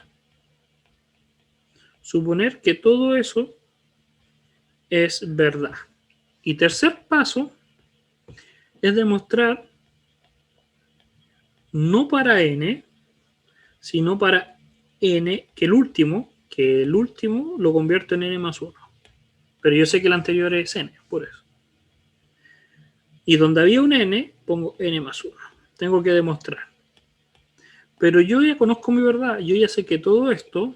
Suponer que todo eso es verdad. Y tercer paso es demostrar no para n, sino para n, que el último lo convierto en n más 1. Pero yo sé que el anterior es n, por eso. Y donde había un n, pongo n más 1. Tengo que demostrar. Pero yo ya conozco mi verdad. Yo ya sé que todo esto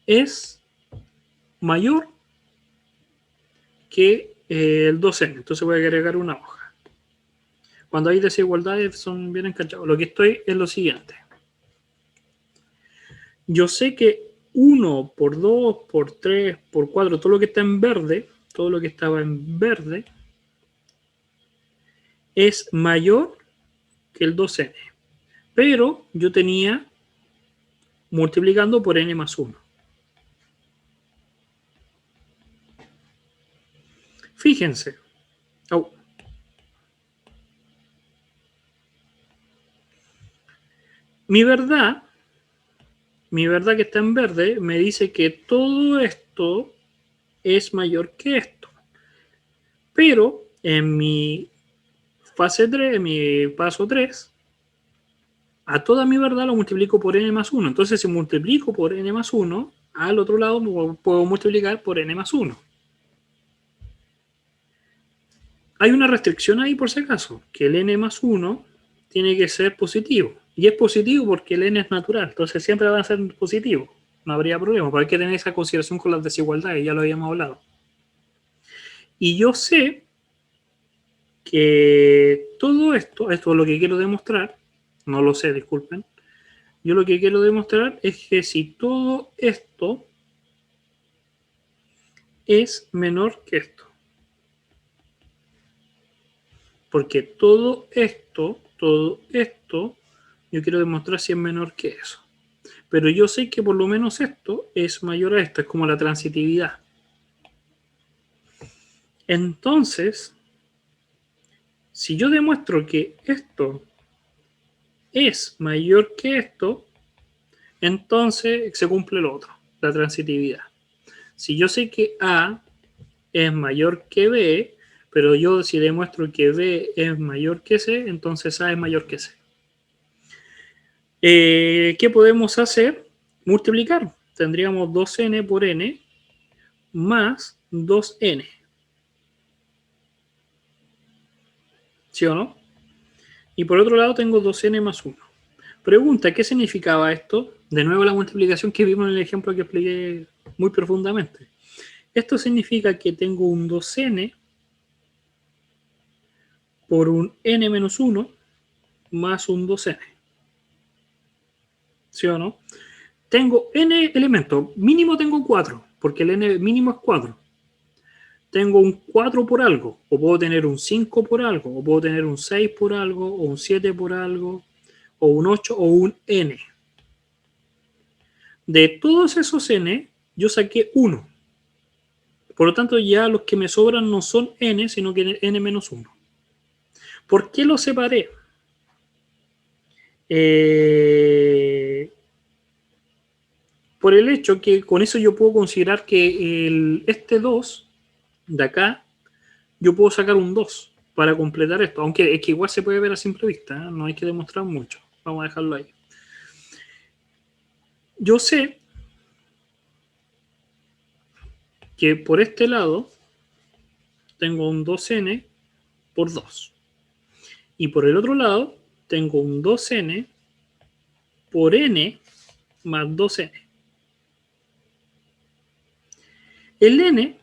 es mayor que el 2n. Entonces voy a agregar una hoja. Cuando hay desigualdades son bien enganchados. Lo que estoy es lo siguiente. Yo sé que 1 por 2, por 3, por 4, todo lo que está en verde, todo lo que estaba en verde, es mayor que el 2n. Pero yo tenía multiplicando por n más 1. Fíjense. Mi verdad que está en verde me dice que todo esto es mayor que esto. Pero en mi fase 3, en mi paso 3, a toda mi verdad lo multiplico por n más 1. Entonces, si multiplico por n más 1, al otro lado puedo multiplicar por n más 1. Hay una restricción ahí por si acaso, que el n más 1 tiene que ser positivo. Y es positivo porque el n es natural, entonces siempre va a ser positivo. No habría problema, pero hay que tener esa consideración con las desigualdades, ya lo habíamos hablado. Y yo sé que todo esto es lo que quiero demostrar, no lo sé, disculpen. Yo lo que quiero demostrar es que si todo esto es menor que esto. Porque todo esto, yo quiero demostrar si es menor que eso. Pero yo sé que por lo menos esto es mayor a esto, es como la transitividad. Entonces, si yo demuestro que esto es mayor que esto, entonces se cumple lo otro. la transitividad. Si yo sé que A es mayor que B, pero yo si demuestro que B es mayor que C, entonces A es mayor que C. ¿Qué podemos hacer? Multiplicar. Tendríamos 2n por n más 2n. ¿Sí o no? Y por otro lado tengo 2n más 1. Pregunta, ¿qué significaba esto? De nuevo la multiplicación que vimos en el ejemplo que expliqué muy profundamente. Esto significa que tengo un 2n por un n menos 1 más un 2n. ¿Sí o no? Tengo n elementos. Mínimo tengo 4, porque el n mínimo es 4. Tengo un 4 por algo, o puedo tener un 5 por algo, o puedo tener un 6 por algo, o un 7 por algo, o un 8 o un n. De todos esos n, yo saqué 1. Por lo tanto, ya los que me sobran no son n, sino que n menos 1. ¿Por qué lo separé? Por el hecho que con eso yo puedo considerar que este 2 de acá, yo puedo sacar un 2 para completar esto, aunque es que igual se puede ver a simple vista, ¿eh? No hay que demostrar mucho, vamos a dejarlo ahí. Yo sé que por este lado tengo un 2n por 2 y por el otro lado tengo un 2n por n más 2n. El n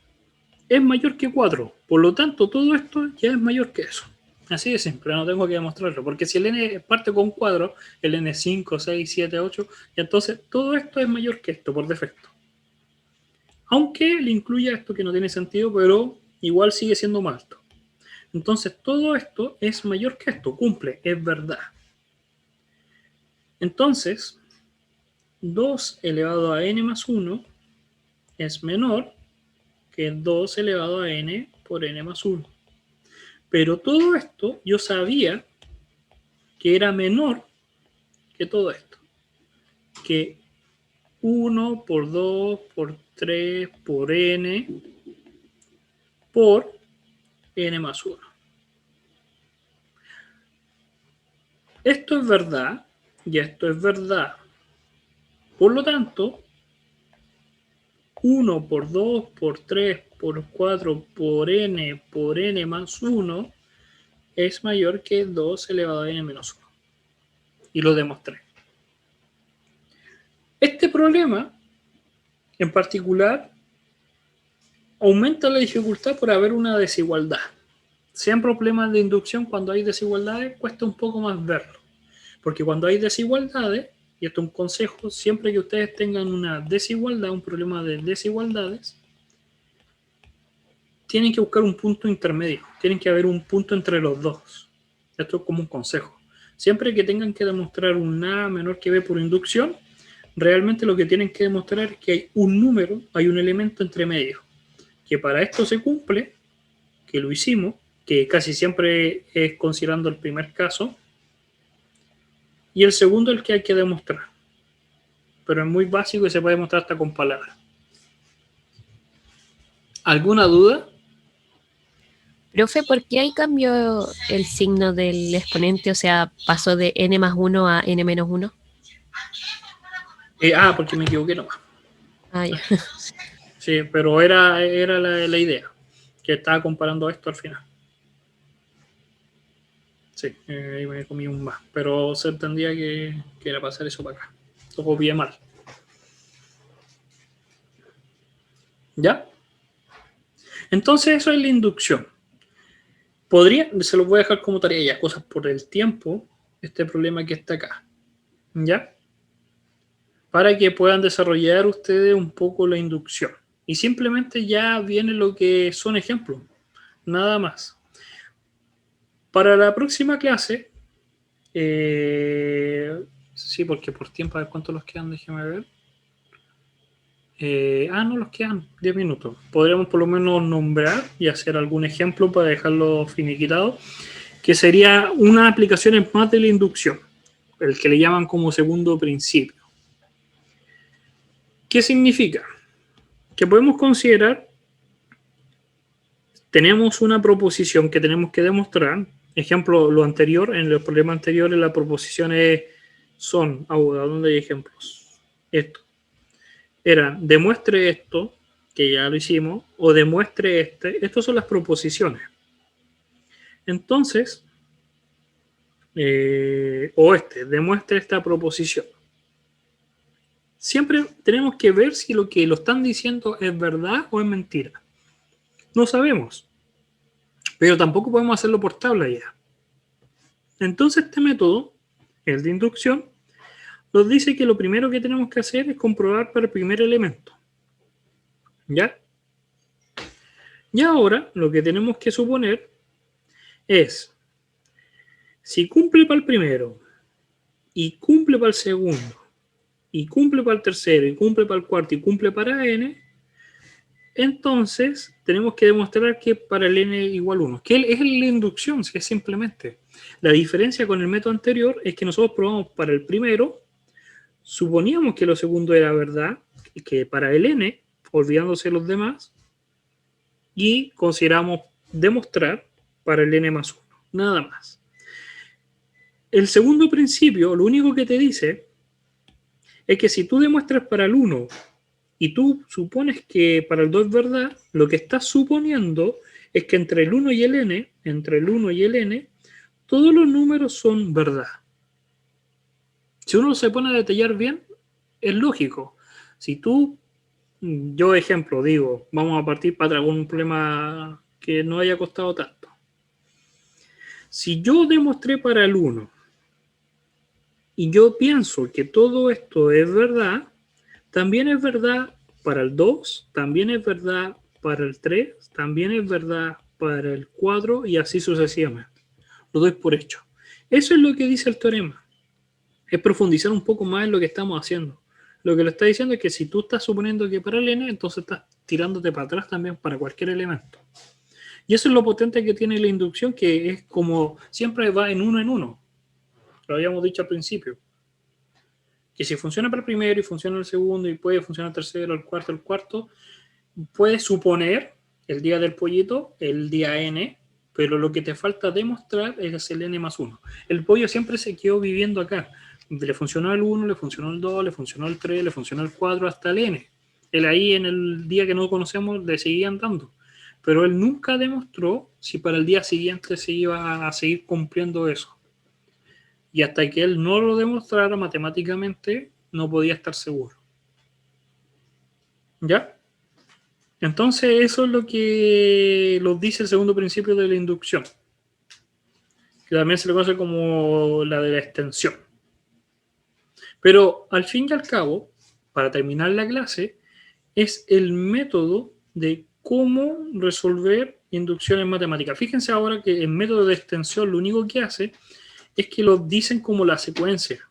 es mayor que 4, por lo tanto todo esto ya es mayor que eso. Así de simple, no tengo que demostrarlo, porque si el n parte con 4, el n es 5, 6, 7, 8, y entonces todo esto es mayor que esto por defecto. Aunque le incluya esto que no tiene sentido, pero igual sigue siendo más alto. Entonces todo esto es mayor que esto, cumple, es verdad. Entonces, 2 elevado a n más 1 es menor que 2 elevado a n por n más 1. Pero todo esto yo sabía que era menor que todo esto. Que 1 por 2 por 3 por n por n más 1. Esto es verdad y esto es verdad. Por lo tanto, 1 por 2 por 3 por 4 por n más 1 es mayor que 2 elevado a n menos 1. Y lo demostré. Este problema, en particular, aumenta la dificultad por haber una desigualdad. Sean problemas de inducción, cuando hay desigualdades, cuesta un poco más verlo. Porque cuando hay desigualdades, y esto es un consejo, siempre que ustedes tengan una desigualdad, un problema de desigualdades, tienen que buscar un punto intermedio. Tienen que haber un punto entre los dos. Esto es como un consejo. Siempre que tengan que demostrar un A menor que B por inducción, realmente lo que tienen que demostrar es que hay un número, hay un elemento entre medio. Que para esto se cumple, que lo hicimos, que casi siempre es considerando el primer caso, y el segundo es el que hay que demostrar. Pero es muy básico y se puede demostrar hasta con palabras. ¿Alguna duda? Profe, ¿por qué ahí cambió el signo del exponente? O sea, pasó de n más 1 a n menos 1. Porque me equivoqué nomás. Ah, ya. Sí, pero era la idea, que estaba comparando esto al final. Sí, ahí me comí un más, pero se entendía que era pasar eso para acá. Lo copié mal. ¿Ya? Entonces eso es la inducción. Se los voy a dejar como tarea ya, cosas por el tiempo, este problema que está acá. ¿Ya? Para que puedan desarrollar ustedes un poco la inducción. Y simplemente ya viene lo que son ejemplos. Nada más. Para la próxima clase, sí, porque por tiempo, a ver cuántos los quedan, déjeme ver. No los quedan 10 minutos. Podríamos por lo menos nombrar y hacer algún ejemplo para dejarlo finiquitado, que sería una aplicación más de la inducción, el que le llaman como segundo principio. ¿Qué significa? Que podemos considerar, tenemos una proposición que tenemos que demostrar. Ejemplo, lo anterior, en los problemas anteriores, las proposiciones son, ¿a dónde hay ejemplos? Esto. Era, demuestre esto, que ya lo hicimos, o demuestre este. Estas son las proposiciones. Entonces, demuestre esta proposición. Siempre tenemos que ver si lo que lo están diciendo es verdad o es mentira. No sabemos, pero tampoco podemos hacerlo por tabla ya. Entonces este método, el de inducción, nos dice que lo primero que tenemos que hacer es comprobar para el primer elemento. ¿Ya? Y ahora lo que tenemos que suponer es, si cumple para el primero, y cumple para el segundo, y cumple para el tercero, y cumple para el cuarto, y cumple para n, entonces tenemos que demostrar que para el n igual 1. Que es la inducción, si es simplemente. La diferencia con el método anterior es que nosotros probamos para el primero, suponíamos que lo segundo era verdad, que para el n, olvidándose los demás, y consideramos demostrar para el n más 1. Nada más. El segundo principio, lo único que te dice es que si tú demuestras para el 1 y tú supones que para el 2 es verdad, lo que estás suponiendo es que entre el 1 y el n, todos los números son verdad. Si uno se pone a detallar bien, es lógico. Si tú, yo ejemplo, digo, vamos a partir para algún problema que no haya costado tanto. Si yo demostré para el 1 y yo pienso que todo esto es verdad, también es verdad para el 2, también es verdad para el 3, también es verdad para el 4 y así sucesivamente. Lo doy por hecho. Eso es lo que dice el teorema. Es profundizar un poco más en lo que estamos haciendo. Lo que lo está diciendo es que si tú estás suponiendo que para el n, entonces estás tirándote para atrás también para cualquier elemento. Y eso es lo potente que tiene la inducción, que es como siempre va en uno. Lo habíamos dicho al principio. Que si funciona para el primero y funciona el segundo y puede funcionar el tercero, el cuarto, puedes suponer el día del pollito, el día n, pero lo que te falta demostrar es el n más 1. El pollo siempre se quedó viviendo acá. Le funcionó el 1, le funcionó el 2, le funcionó el 3, le funcionó el 4 hasta el n. Él ahí en el día que no conocemos le seguían dando. Pero él nunca demostró si para el día siguiente se iba a seguir cumpliendo eso. Y hasta que él no lo demostrara matemáticamente, no podía estar seguro. ¿Ya? Entonces, eso es lo que nos dice el segundo principio de la inducción, que también se le conoce como la de la extensión. Pero, al fin y al cabo, para terminar la clase, es el método de cómo resolver inducciones matemáticas. Fíjense ahora que el método de extensión lo único que hace es que lo dicen como la secuencia.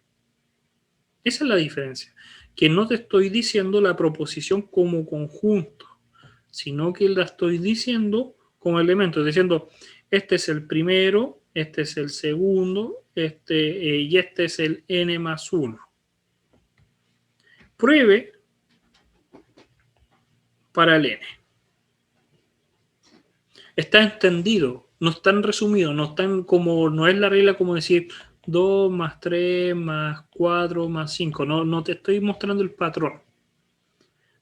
Esa es la diferencia. Que no te estoy diciendo la proposición como conjunto, sino que la estoy diciendo como elementos, diciendo, este es el primero, este es el segundo, y este es el n más 1. Pruebe para el n. Está entendido, no está en resumido, no es la regla como decir 2 más 3 más 4 más 5. No te estoy mostrando el patrón.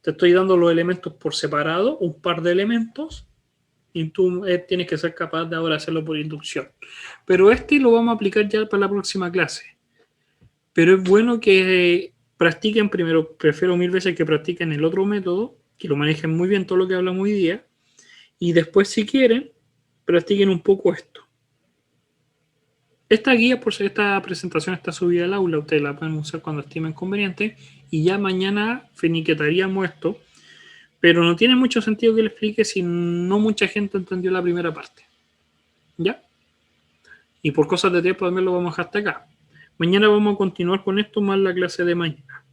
Te estoy dando los elementos por separado, un par de elementos, y tú tienes que ser capaz de ahora hacerlo por inducción. Pero lo vamos a aplicar ya para la próxima clase. Pero es bueno que practiquen primero, prefiero 1000 veces que practiquen el otro método, que lo manejen muy bien todo lo que hablamos hoy día, y después si quieren, practiquen un poco esto. Esta guía, por si esta presentación está subida al aula, ustedes la pueden usar cuando estimen conveniente, y ya mañana finiquetaríamos esto, pero no tiene mucho sentido que le explique si no mucha gente entendió la primera parte. ¿Ya? Y por cosas de tiempo también lo vamos a dejar hasta acá. Mañana vamos a continuar con esto más la clase de mañana.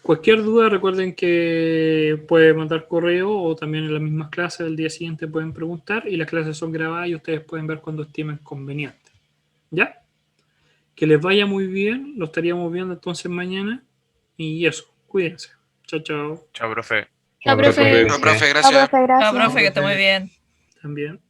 Cualquier duda, recuerden que pueden mandar correo o también en las mismas clases del día siguiente pueden preguntar y las clases son grabadas y ustedes pueden ver cuando estimen conveniente. ¿Ya? Que les vaya muy bien, lo estaríamos viendo entonces mañana y eso, cuídense. Chao. Chao, chao. Chao, profe. Chao, profe. Chao, profe, Chao, gracias. profe, gracias. Chao, profe, que esté muy bien. También.